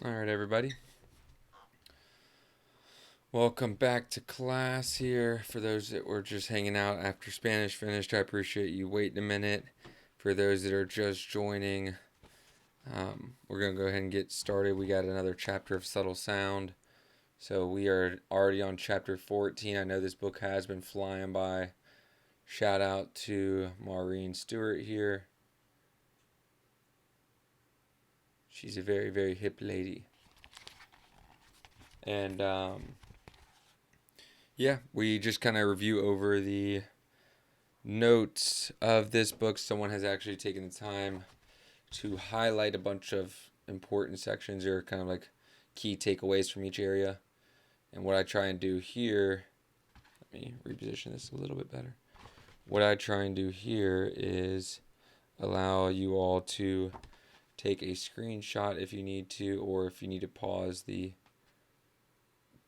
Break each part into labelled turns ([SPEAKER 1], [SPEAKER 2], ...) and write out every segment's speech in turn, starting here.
[SPEAKER 1] All right, everybody. Welcome back to class here. For those that were just hanging out after Spanish finished, I appreciate you waiting a minute. For those that are just joining, we're going to go ahead and get started. We got another chapter of subtle sound. So we are already on chapter 14. I know this book has been flying by. Shout out to Maurine Stewart here. She's a very, very hip lady. And yeah, we just kind of review over the notes of this book. Someone has actually taken the time to highlight a bunch of important sections or kind of like key takeaways from each area. And what I try and do here, let me reposition this a little bit better. What I try and do here is allow you all to take a screenshot if you need to, or if you need to pause the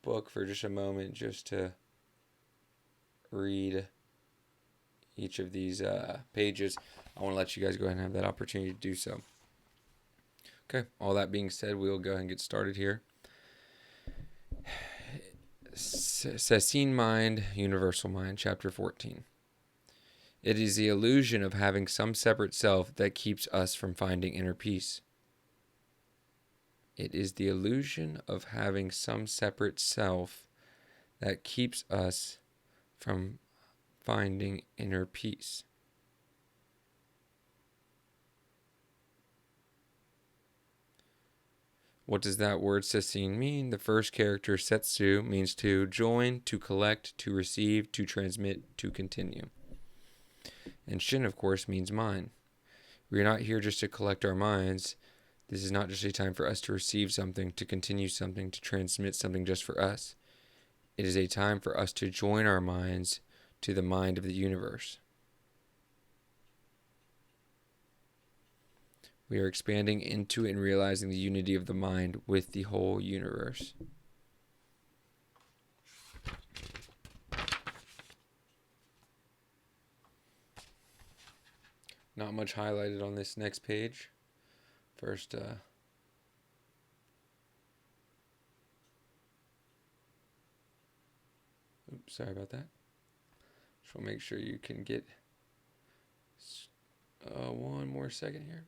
[SPEAKER 1] book for just a moment just to read each of these pages. I want to let you guys go ahead and have that opportunity to do so. Okay, all that being said, we'll go ahead and get started here. Sessine Mind, Universal Mind, Chapter 14. It is the illusion of having some separate self that keeps us from finding inner peace. It is the illusion of having some separate self that keeps us from finding inner peace. What does that word sessine mean? The first character, setsu, means to join, to collect, to receive, to transmit, to continue. And shin, of course, means mind. We are not here just to collect our minds. This is not just a time for us to receive something, to continue something, to transmit something just for us. It is a time for us to join our minds to the mind of the universe. We are expanding into and realizing the unity of the mind with the whole universe. Not much highlighted on this next page. First, oops, sorry about that. Just want to make sure you can get one more second here.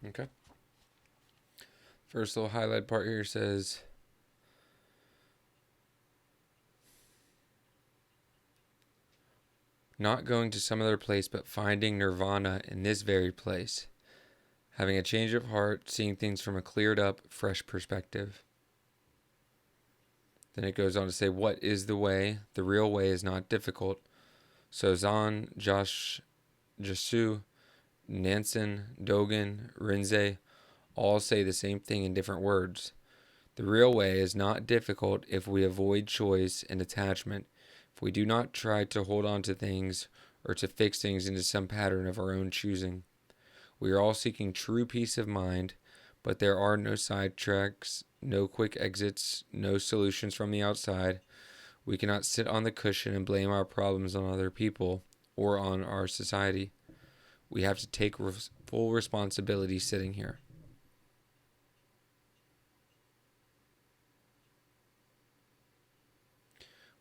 [SPEAKER 1] Okay. First little highlight part here says, not going to some other place, but finding nirvana in this very place. Having a change of heart, seeing things from a cleared up, fresh perspective. Then it goes on to say, what is the way? The real way is not difficult. Sozan, Jasu, Nansen, Dogen, Rinzai all say the same thing in different words. The real way is not difficult if we avoid choice and attachment, if we do not try to hold on to things or to fix things into some pattern of our own choosing. We are all seeking true peace of mind, but there are no sidetracks, no quick exits, no solutions from the outside. We cannot sit on the cushion and blame our problems on other people or on our society. We have to take full responsibility sitting here.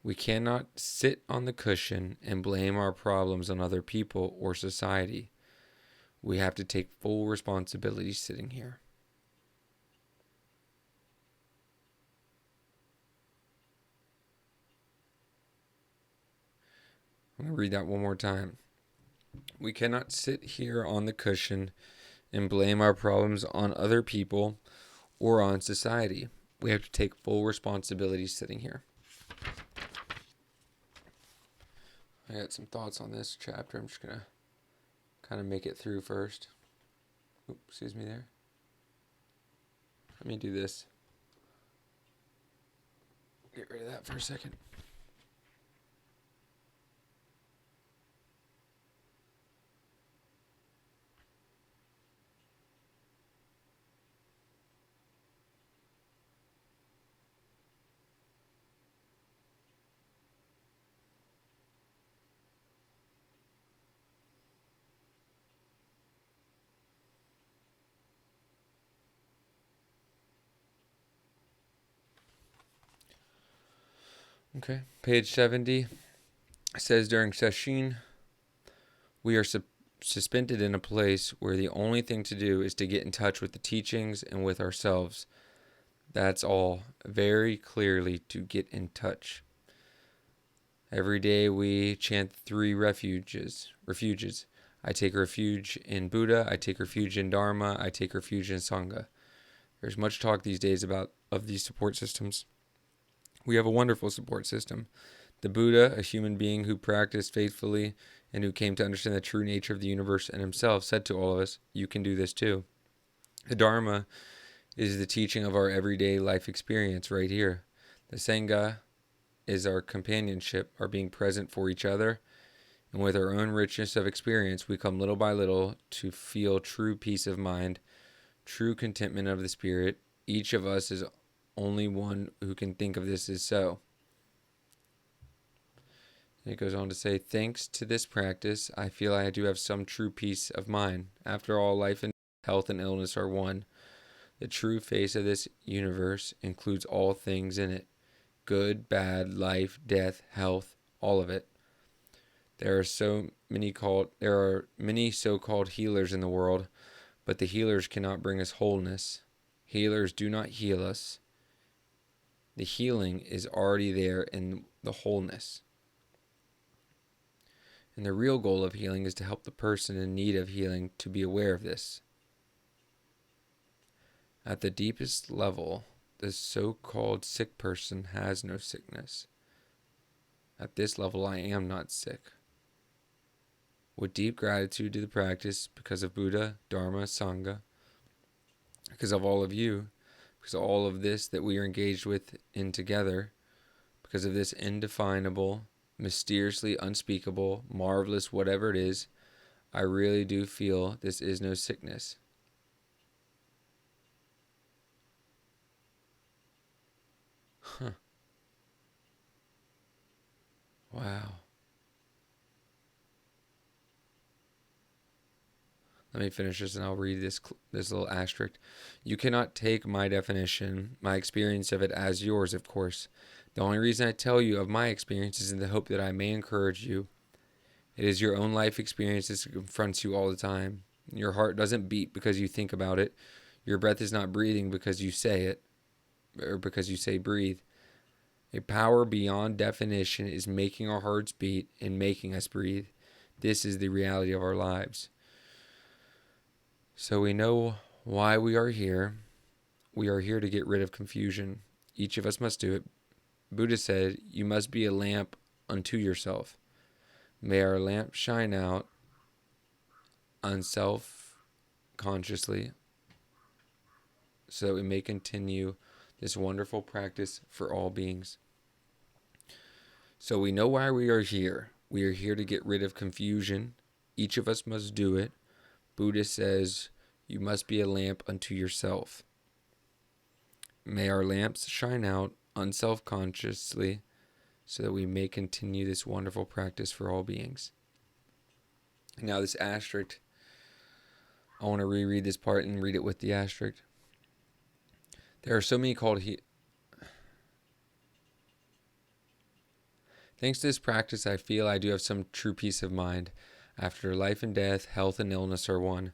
[SPEAKER 1] We cannot sit on the cushion and blame our problems on other people or society. We have to take full responsibility sitting here. I'm going to read that one more time. We cannot sit here on the cushion and blame our problems on other people or on society. We have to take full responsibility sitting here. I got some thoughts on this chapter. I'm just going to kind of make it through first. Oops, excuse me there. Let me do this. Get rid of that for a second. Okay. Page 70 says during Sesshin, we are suspended in a place where the only thing to do is to get in touch with the teachings and with ourselves. That's all. Very clearly to get in touch. Every day we chant 3 refuges. I take refuge in Buddha, I take refuge in Dharma, I take refuge in Sangha. There's much talk these days about these support systems. We have a wonderful support system. The Buddha, a human being who practiced faithfully and who came to understand the true nature of the universe and himself, said to all of us, you can do this too. The Dharma is the teaching of our everyday life experience right here. The Sangha is our companionship, our being present for each other, and with our own richness of experience, we come little by little to feel true peace of mind, true contentment of the spirit. Each of us is only one who can think of this as so. And it goes on to say, thanks to this practice, I feel I do have some true peace of mind. After all, life and health and illness are one. The true face of this universe includes all things in it. Good, bad, life, death, health, all of it. There are many so-called healers in the world, but the healers cannot bring us wholeness. Healers do not heal us. The healing is already there in the wholeness. And the real goal of healing is to help the person in need of healing to be aware of this. At the deepest level, the so-called sick person has no sickness. At this level, I am not sick. With deep gratitude to the practice, because of Buddha, Dharma, Sangha, because of all of you, because of all of this that we are engaged with in together, because of this indefinable, mysteriously unspeakable, marvelous whatever it is, I really do feel this is no sickness. Wow. Let me finish this and I'll read this little asterisk. You cannot take my definition, my experience of it as yours, of course. The only reason I tell you of my experience is in the hope that I may encourage you. It is your own life experience that confronts you all the time. Your heart doesn't beat because you think about it. Your breath is not breathing because you say it, or because you say breathe. A power beyond definition is making our hearts beat and making us breathe. This is the reality of our lives. So we know why we are here. We are here to get rid of confusion. Each of us must do it. Buddha said, you must be a lamp unto yourself. May our lamp shine out unself-consciously so that we may continue this wonderful practice for all beings. So we know why we are here. We are here to get rid of confusion. Each of us must do it. Buddha says, you must be a lamp unto yourself. May our lamps shine out unself-consciously so that we may continue this wonderful practice for all beings. Now this asterisk, I want to reread this part and read it with the asterisk. There are so many called Thanks to this practice, I feel I do have some true peace of mind. After life and death, health and illness are one.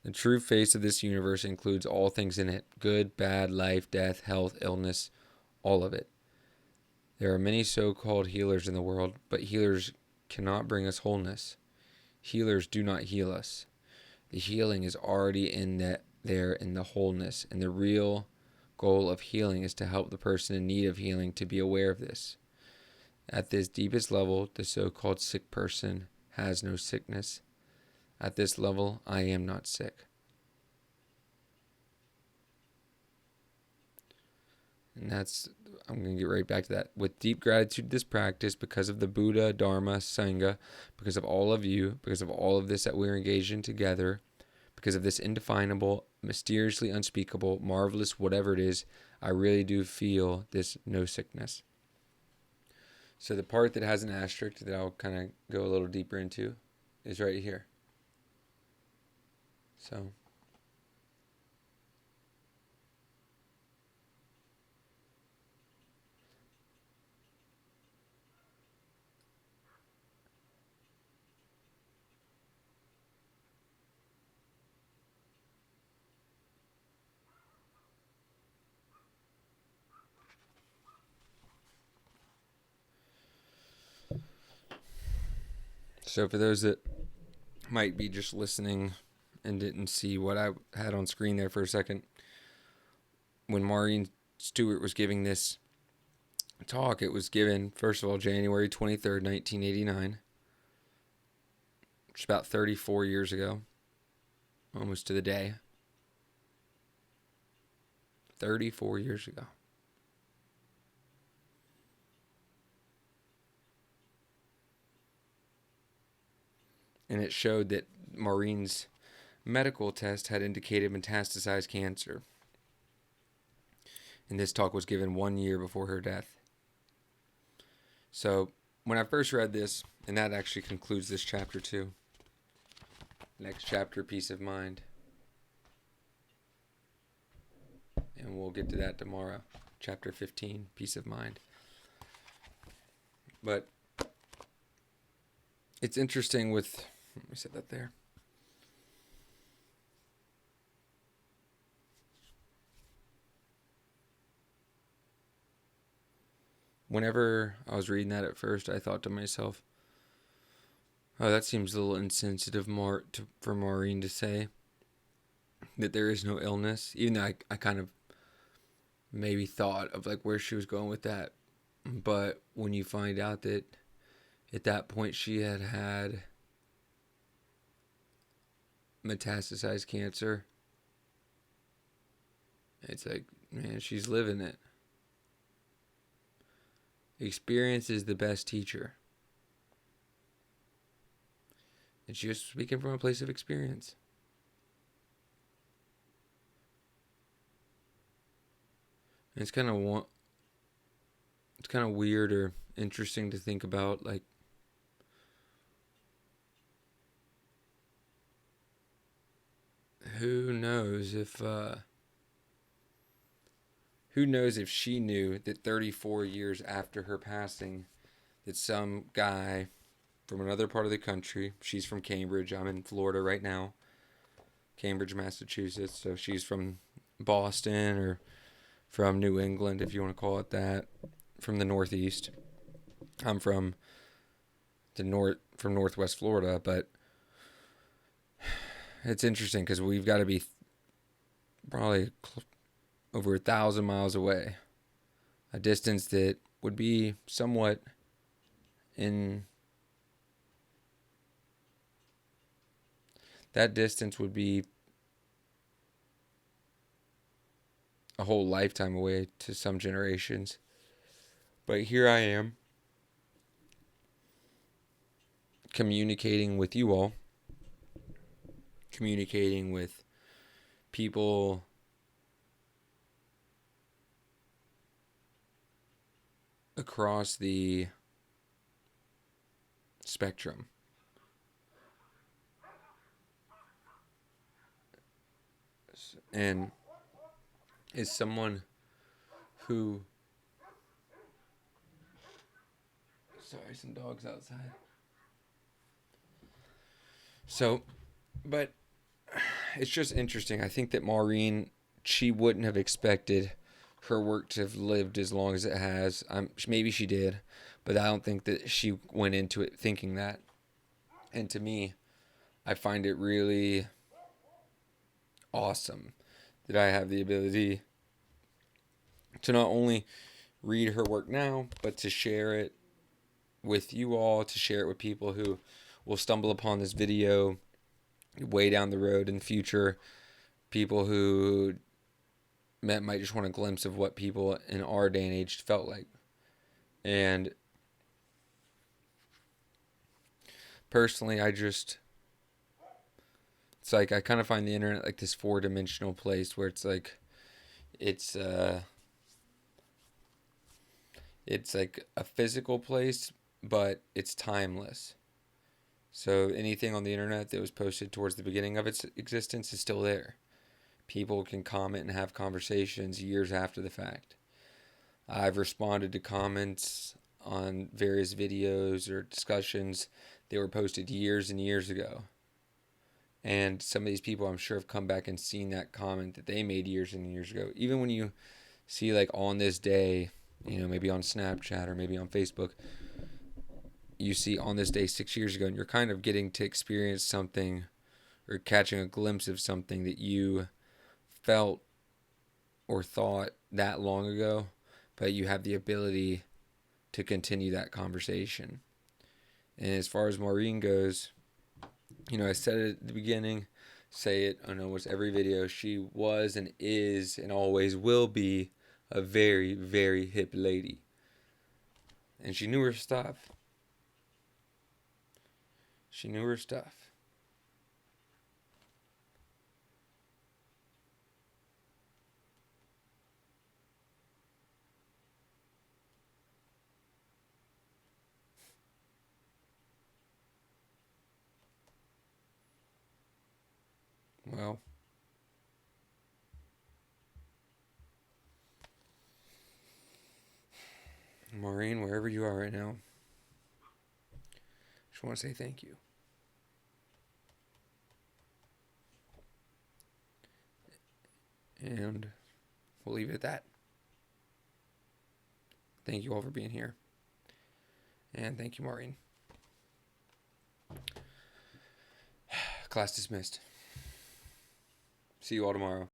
[SPEAKER 1] The true face of this universe includes all things in it. Good, bad, life, death, health, illness, all of it. There are many so-called healers in the world, but healers cannot bring us wholeness. Healers do not heal us. The healing is already there in the wholeness, and the real goal of healing is to help the person in need of healing to be aware of this. At this deepest level, the so-called sick person has no sickness. At this level, I am not sick. And I'm going to get right back to that. With deep gratitude to this practice, because of the Buddha, Dharma, Sangha, because of all of you, because of all of this that we're engaged in together, because of this indefinable, mysteriously unspeakable, marvelous whatever it is, I really do feel this no sickness. So the part that has an asterisk that I'll kind of go a little deeper into is right here. So So for those that might be just listening and didn't see what I had on screen there for a second, when Maurine Stewart was giving this talk, it was given, first of all, January 23rd, 1989, which is about 34 years ago, almost to the day. 34 years ago. And it showed that Maurine's medical test had indicated metastasized cancer. And this talk was given 1 year before her death. So when I first read this, and that actually concludes this chapter too. Next chapter, Peace of Mind. And we'll get to that tomorrow. Chapter 15, Peace of Mind. But it's interesting with, let me set that there. Whenever I was reading that at first, I thought to myself, oh, that seems a little insensitive for Maurine to say that there is no illness. Even though I kind of maybe thought of like where she was going with that. But when you find out that at that point she had metastasized cancer, it's like, man, she's living it. Experience is the best teacher. And she was speaking from a place of experience. And it's kind of weird or interesting to think about, like, who knows if she knew that 34 years after her passing, that some guy from another part of the country, she's from Cambridge, I'm in Florida right now, Cambridge, Massachusetts, so she's from Boston or from New England, if you want to call it that, from the Northeast. I'm from Northwest Florida, but it's interesting because we've got to be probably over 1,000 miles away, a distance that would be somewhat that distance would be a whole lifetime away to some generations. But here I am, communicating with you all, communicating with people across the spectrum. And is someone who, sorry, some dogs outside. So, but it's just interesting. I think that Maurine, she wouldn't have expected her work to have lived as long as it has. Maybe she did, but I don't think that she went into it thinking that. And to me, I find it really awesome that I have the ability to not only read her work now, but to share it with you all, to share it with people who will stumble upon this video way down the road in the future, people who might just want a glimpse of what people in our day and age felt like. And personally, it's like I kind of find the internet like this 4-dimensional place where it's like it's like a physical place, but it's timeless. So anything on the internet that was posted towards the beginning of its existence is still there. People can comment and have conversations years after the fact. I've responded to comments on various videos or discussions that were posted years and years ago. And some of these people, I'm sure, have come back and seen that comment that they made years and years ago. Even when you see, like, on this day, maybe on Snapchat or maybe on Facebook, you see on this day 6 years ago, and you're kind of getting to experience something or catching a glimpse of something that you felt or thought that long ago, but you have the ability to continue that conversation. And as far as Maurine goes, I said it at the beginning, say it on almost every video. She was and is and always will be a very, very hip lady. And she knew her stuff. She knew her stuff. Well, Maurine, wherever you are right now, I just want to say thank you. And we'll leave it at that. Thank you all for being here. And thank you, Maurine. Class dismissed. See you all tomorrow.